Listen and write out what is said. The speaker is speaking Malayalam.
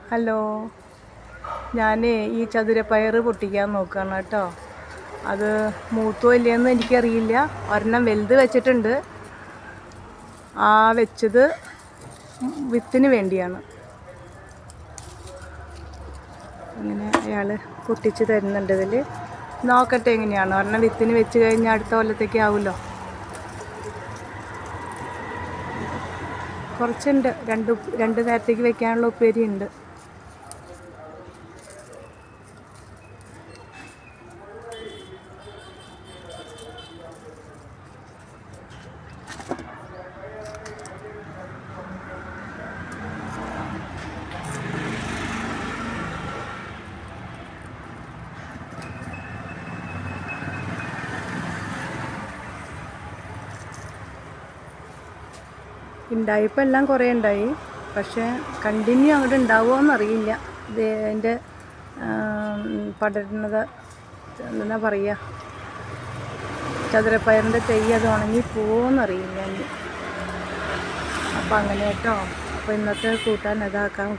ഹലോ, ഞാൻ ഈ ചതുരപ്പയർ പൊട്ടിക്കാൻ നോക്കുകയാണ് കേട്ടോ. അത് മൂത്തോ ഇല്ലയെന്ന് എനിക്കറിയില്ല. ഒരെണ്ണം വലുത് വെച്ചിട്ടുണ്ട്. ആ വെച്ചത് വിത്തിന് വേണ്ടിയാണ്. അങ്ങനെ അയാൾ പൊട്ടിച്ച് തരുന്നുണ്ട്. ഇതിൽ നോക്കട്ടെ എങ്ങനെയാണ്. ഒരെണ്ണം വിത്തിന് വെച്ച് കഴിഞ്ഞാൽ അടുത്ത കൊല്ലത്തേക്ക് ആവുമല്ലോ. കുറച്ചുണ്ട്, രണ്ട് നേരത്തേക്ക് വെക്കാനുള്ള ഉപ്പേരി ഉണ്ട്. ഉണ്ടായപ്പോൾ എല്ലാം കുറേ ഉണ്ടായി. പക്ഷേ കണ്ടിന്യൂ അങ്ങോട്ട് ഉണ്ടാവുമോ എന്നറിയില്ല. ഇത് അതിൻ്റെ പടരുന്നത് എന്താ പറയുക, ചതുരപ്പയറിൻ്റെ തൈ അത് ഉണങ്ങി പോവുമെന്നറിയില്ല. അപ്പോൾ അങ്ങനെ കേട്ടോ. അപ്പോൾ ഇന്നത്തെ കൂട്ടാൻ അതാക്കാം.